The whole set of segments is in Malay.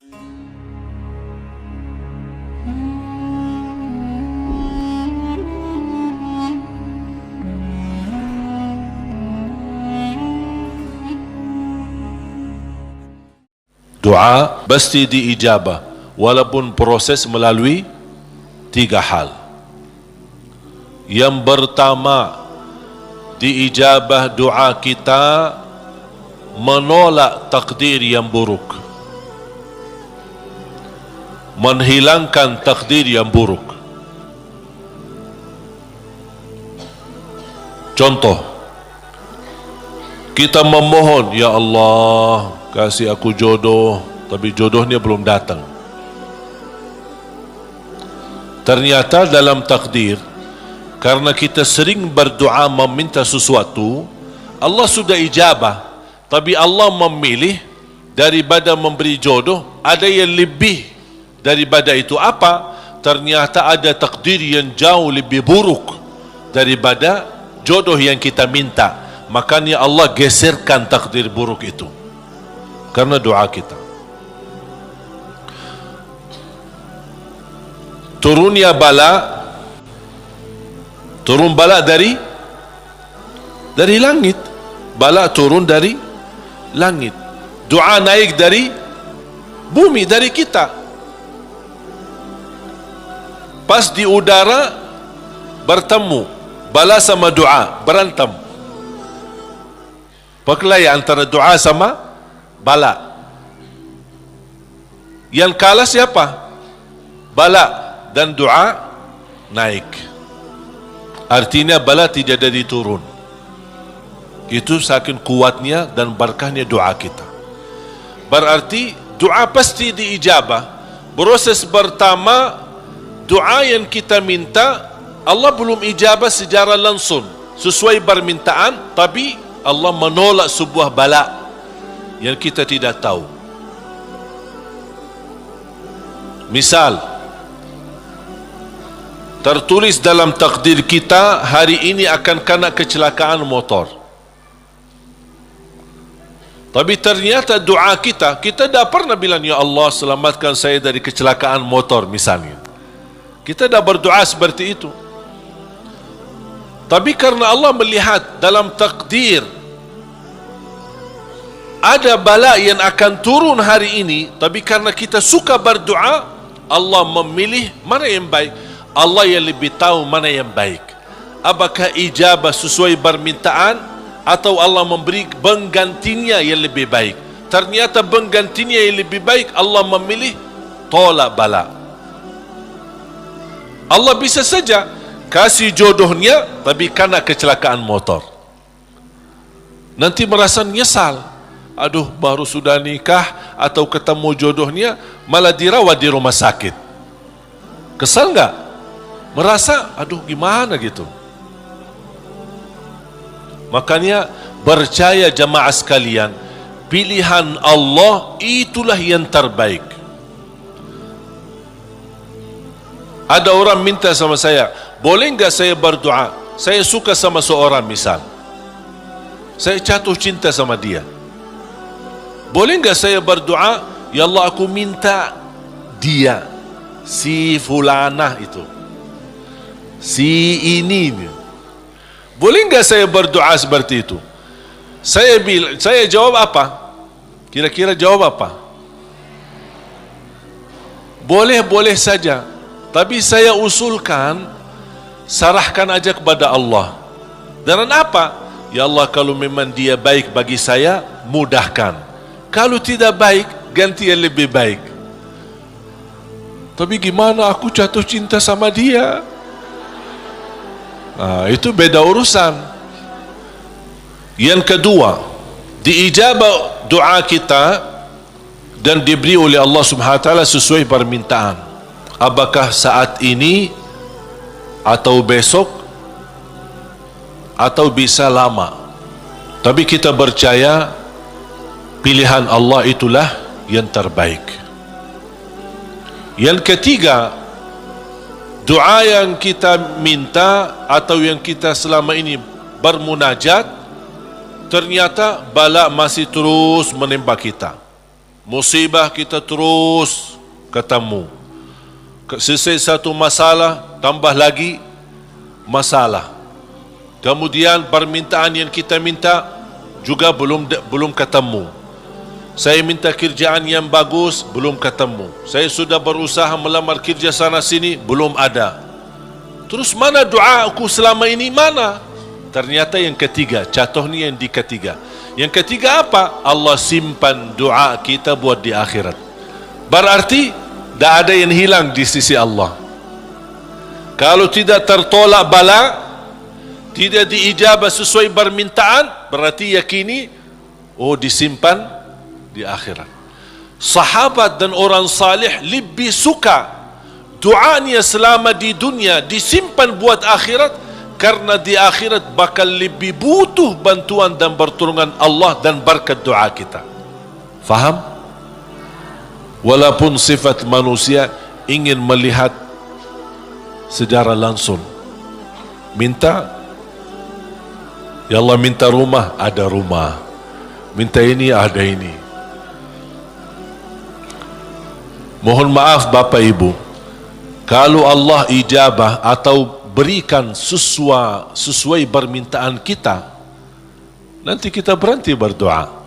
Doa pasti diijabah walaupun proses melalui 3 hal. Yang pertama, diijabah doa kita menolak takdir yang buruk, menghilangkan takdir yang buruk. Contoh, kita memohon, ya Allah kasih aku jodoh, tapi jodohnya belum datang. Ternyata dalam takdir, karena kita sering berdoa meminta sesuatu, Allah sudah ijabah, tapi Allah memilih daripada memberi jodoh, ada yang lebih daripada itu. Apa? Ternyata ada takdir yang jauh lebih buruk daripada jodoh yang kita minta. Makanya Allah geserkan takdir buruk itu karena doa kita. Turunnya bala, turun bala dari langit. Bala turun dari langit. Doa naik dari bumi, dari kita. Pas di udara bertemu, bala sama doa berantem. Perkelahi antara doa sama bala. Yang kalah siapa? Bala. Dan doa naik. Artinya bala tidak jadi turun. Itu saking kuatnya dan berkahnya doa kita. Berarti doa pasti diijabah. Proses pertama, doa yang kita minta Allah belum ijabah secara langsung sesuai permintaan, tapi Allah menolak sebuah bala yang kita tidak tahu. Misal, tertulis dalam takdir kita hari ini akan kena kecelakaan motor, tapi ternyata doa kita tidak pernah bilang, ya Allah selamatkan saya dari kecelakaan motor misalnya. Kita dah berdoa seperti itu, tapi karena Allah melihat dalam takdir ada bala yang akan turun hari ini, tapi karena kita suka berdoa, Allah memilih mana yang baik. Allah yang lebih tahu mana yang baik. Apakah ijabah sesuai permintaan atau Allah memberi penggantinya yang lebih baik. Ternyata penggantinya yang lebih baik, Allah memilih tolak bala. Allah bisa saja kasih jodohnya tapi kena kecelakaan motor. Nanti merasa nyesal. Aduh, baru sudah nikah atau ketemu jodohnya malah dirawat di rumah sakit. Kesal enggak? Merasa aduh gimana gitu. Makanya percaya jamaah sekalian, pilihan Allah itulah yang terbaik. Ada orang minta sama saya, boleh enggak saya berdoa? Saya suka sama seorang misal, saya jatuh cinta sama dia. Boleh enggak saya berdoa, ya Allah aku minta dia, si fulanah itu, si ini. Boleh enggak saya berdoa seperti itu? Saya jawab apa? Kira-kira jawab apa? Boleh-boleh saja, tapi saya usulkan sarahkan aja kepada Allah. Dan apa? Ya Allah, kalau memang dia baik bagi saya, mudahkan. Kalau tidak baik, ganti yang lebih baik. Tapi gimana aku jatuh cinta sama dia? Itu beda urusan. Yang kedua, diijabah doa kita dan diberi oleh Allah Subhanahu wa taala sesuai permintaan. Apakah saat ini atau besok atau bisa lama. Tapi kita percaya pilihan Allah itulah yang terbaik. Yang ketiga, doa yang kita minta atau yang kita selama ini bermunajat, ternyata bala masih terus menimpa kita. musibah kita terus ketemu. Selesai satu masalah, tambah lagi masalah. Kemudian permintaan yang kita minta juga belum ketemu. Saya minta kerjaan yang bagus, belum ketemu. Saya sudah berusaha melamar kerja sana sini, belum ada. Terus mana doa aku selama ini, mana? Ternyata yang ketiga, contohnya yang di ketiga. Yang ketiga apa? Allah simpan doa kita buat di akhirat. Berarti tidak ada yang hilang di sisi Allah. Kalau tidak tertolak bala, tidak diijabah sesuai permintaan, berarti yakini, oh disimpan di akhirat. Sahabat dan orang salih lebih suka doanya selama di dunia disimpan buat akhirat, karena di akhirat bakal lebih butuh bantuan dan pertolongan Allah dan berkat doa kita. Faham? Walaupun sifat manusia ingin melihat secara langsung. Minta, ya Allah minta rumah, ada rumah. Minta ini, ada ini. Mohon maaf Bapak Ibu, kalau Allah ijabah atau berikan sesuai permintaan kita, nanti kita berhenti berdoa.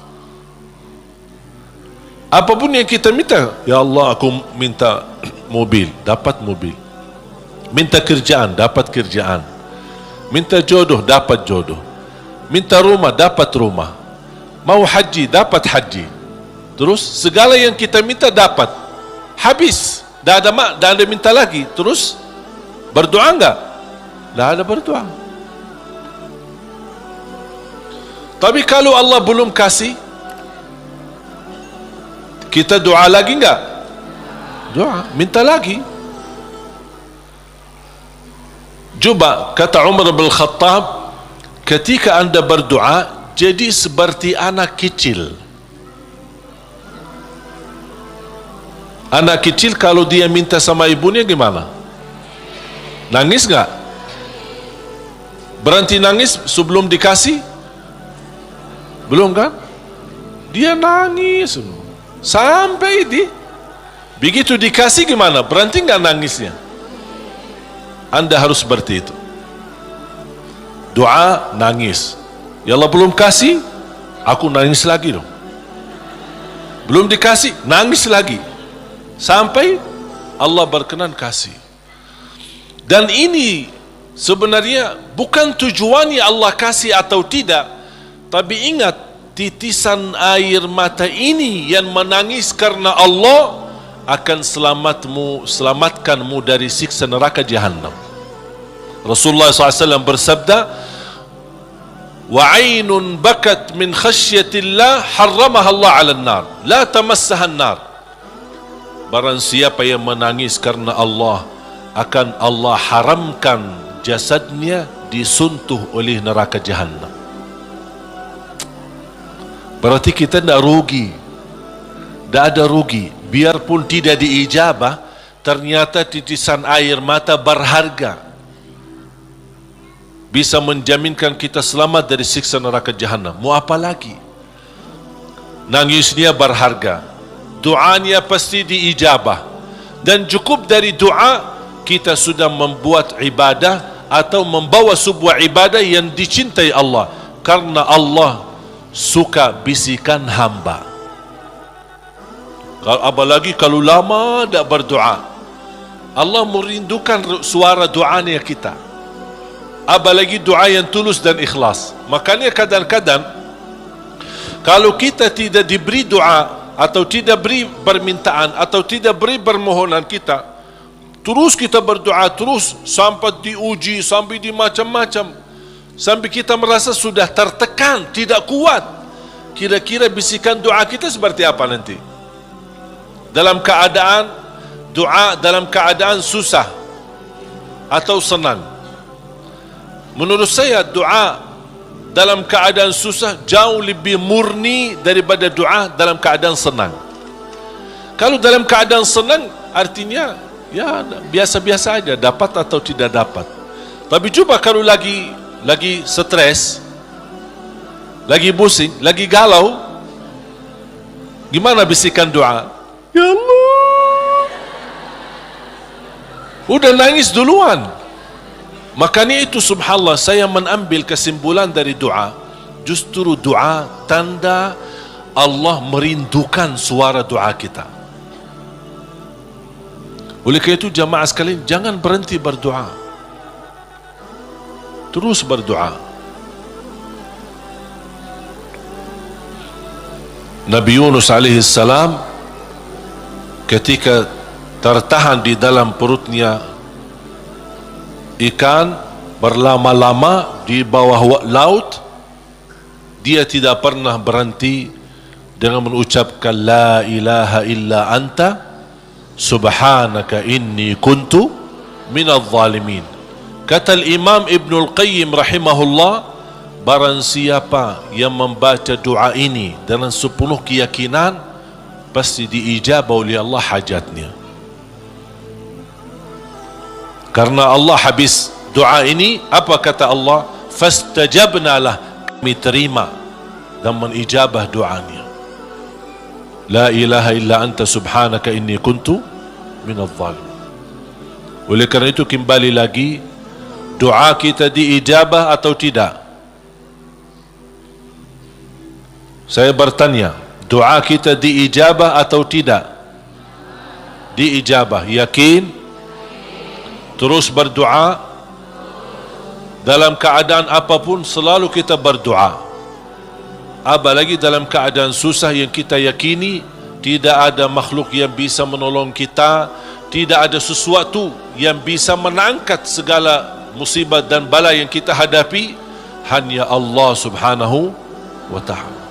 Apapun yang kita minta, ya Allah aku minta mobil, dapat mobil. Minta kerjaan, dapat kerjaan. Minta jodoh, dapat jodoh. Minta rumah, dapat rumah. Mau haji, dapat haji. Terus segala yang kita minta dapat. Habis, dah ada minta lagi. Terus berdoa enggak? Dah ada berdoa. Tapi kalau Allah belum kasih, kita doa lagi enggak? Doa, minta lagi. Coba kata Umar bin Khattab, ketika anda berdoa jadi seperti anak kecil. Anak kecil kalau dia minta sama ibunya gimana? Nangis enggak? Berhenti nangis sebelum dikasih? Belum kan? Dia nangis sampai begitu dikasih gimana? Berhenti enggak nangisnya? Anda harus seperti itu. Doa, nangis. Ya Allah belum kasih, aku nangis lagi dong. Belum dikasih, nangis lagi. Sampai Allah berkenan kasih. Dan ini sebenarnya bukan tujuannya Allah kasih atau tidak. Tapi ingat, titisan air mata ini yang menangis karena Allah akan selamatkanmu dari siksa neraka Jahannam. Rasulullah SAW bersabda, wa ainun bakat min khasyatillah harramaha Allah 'alan nar la tamassaha an-nar. Barang siapa yang menangis karena Allah, akan Allah haramkan jasadnya disuntuh oleh neraka Jahannam. Berarti kita tidak rugi, tidak ada rugi. Biarpun tidak diijabah, ternyata titisan air mata berharga, bisa menjaminkan kita selamat dari siksa neraka Jahannam. Mau apa lagi? Nangisnya berharga, doanya pasti diijabah, dan cukup dari doa kita sudah membuat ibadah atau membawa sebuah ibadah yang dicintai Allah, karena Allah suka bisikan hamba. Apalagi kalau lama tak berdoa, Allah merindukan suara doanya kita. Apalagi doa yang tulus dan ikhlas. Makanya kadang-kadang kalau kita tidak diberi doa, atau tidak beri permintaan, atau tidak beri permohonan kita, terus kita berdoa terus sampai diuji, sampai di macam-macam, sampai kita merasa sudah tertekan, tidak kuat. Kira-kira bisikan doa kita seperti apa nanti? Dalam keadaan doa, dalam keadaan susah atau senang? Menurut saya doa dalam keadaan susah jauh lebih murni daripada doa dalam keadaan senang. Kalau dalam keadaan senang artinya ya biasa-biasa aja, dapat atau tidak dapat. Tapi coba kalau lagi stres, lagi pusing, lagi galau, Gimana bisikan doa? Ya Allah. Udah nangis duluan. Makanya itu subhanallah, saya mengambil kesimpulan dari doa, justru doa tanda Allah merindukan suara doa kita. Oleh karena itu jamaah sekalian, jangan berhenti berdoa, terus berdoa. Nabi Yunus alaihi salam ketika tertahan di dalam perutnya ikan berlama-lama di bawah laut, dia tidak pernah berhenti dengan mengucapkan la ilaha illa anta subhanaka inni kuntu minadh zalimin. Kata Imam Ibnul Qayyim rahimahullah, barang siapa yang membaca doa ini dengan sepenuh keyakinan, pasti diijabah oleh Allah hajatnya. Karena Allah habis doa ini, apa kata Allah? Fastajabna lah, kami terima dan menijabah doanya. La ilaha illa anta subhanaka inni kuntu minadh zalimin. Oleh kerana itu kembali lagi, doa kita diijabah atau tidak? Saya bertanya, doa kita diijabah atau tidak? Diijabah. Yakin? Terus berdoa. Dalam keadaan apapun selalu kita berdoa. Apalagi dalam keadaan susah yang kita yakini tidak ada makhluk yang bisa menolong kita, tidak ada sesuatu yang bisa mengangkat segala musibah dan bala yang kita hadapi, hanya Allah subhanahu wa ta'ala.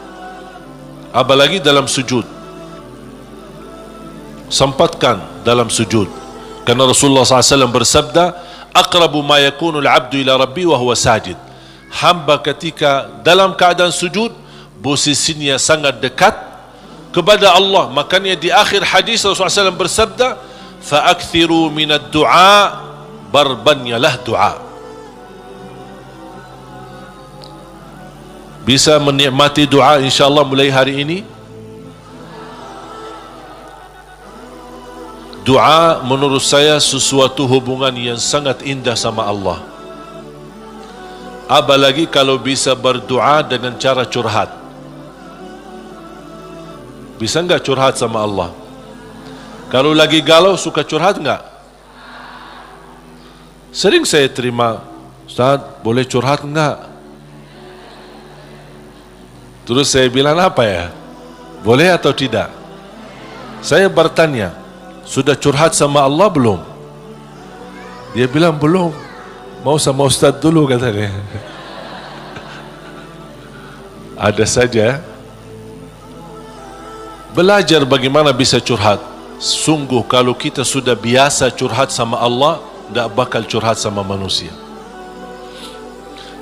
Apalagi dalam sujud, sempatkan dalam sujud, karena Rasulullah SAW bersabda, aqrabu ma yakunu al-abdu ila rabbi wa huwa sajid. Hamba ketika dalam keadaan sujud, posisinya sangat dekat kepada Allah. Makanya di akhir hadis Rasulullah SAW bersabda, fa'akthiru minad du'a, barbanyalah doa. Bisa menikmati doa insyaAllah mulai hari ini. Doa menurut saya sesuatu hubungan yang sangat indah sama Allah. Apalagi kalau bisa berdoa dengan cara curhat. Bisa enggak curhat sama Allah? Kalau lagi galau suka curhat enggak? Sering saya terima, Ustaz boleh curhat enggak? Terus saya bilang apa ya? Boleh atau tidak? Saya bertanya, sudah curhat sama Allah belum? Dia bilang belum. Mau sama Ustaz dulu katanya. Ada saja. Belajar bagaimana bisa curhat. Sungguh kalau kita sudah biasa curhat sama Allah, tidak bakal curhat sama manusia.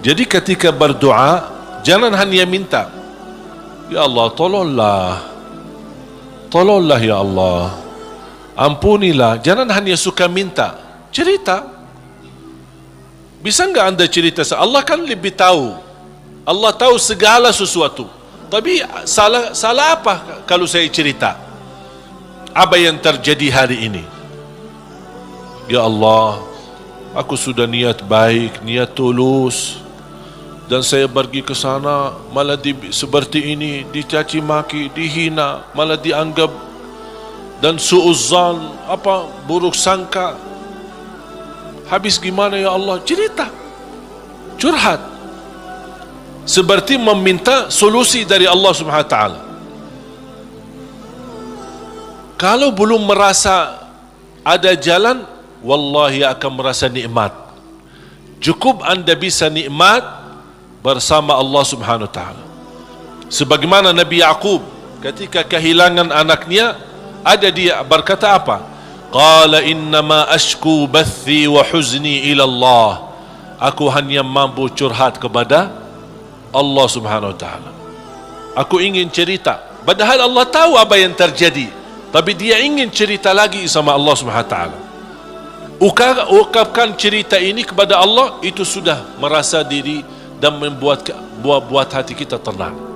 Jadi ketika berdoa, jangan hanya minta, ya Allah tolonglah, tolonglah ya Allah, ampunilah. Jangan hanya suka minta, cerita. Bisa enggak anda cerita? Allah kan lebih tahu. Allah tahu segala sesuatu. Tapi salah apa kalau saya cerita apa yang terjadi hari ini? Ya Allah, aku sudah niat baik, niat tulus, dan saya pergi ke sana malah seperti ini, dicaci maki, dihina, malah dianggap dan suuzzan, buruk sangka. Habis gimana ya Allah? Cerita, curhat, seperti meminta solusi dari Allah Subhanahu wa taala. Kalau belum merasa ada jalan, wallahi akan merasa nikmat. Cukup anda bisa nikmat bersama Allah Subhanahu wa taala. Sebagaimana Nabi Yaqub ketika kehilangan anaknya, ada dia berkata apa? Qala innama ashku bathi wa huzni ila Allah. Aku hanya mampu curhat kepada Allah Subhanahu wa taala. Aku ingin cerita, padahal Allah tahu apa yang terjadi, tapi dia ingin cerita lagi sama Allah Subhanahu wa taala. Ungkapkan cerita ini kepada Allah, itu sudah merasa diri dan membuat hati kita tenang.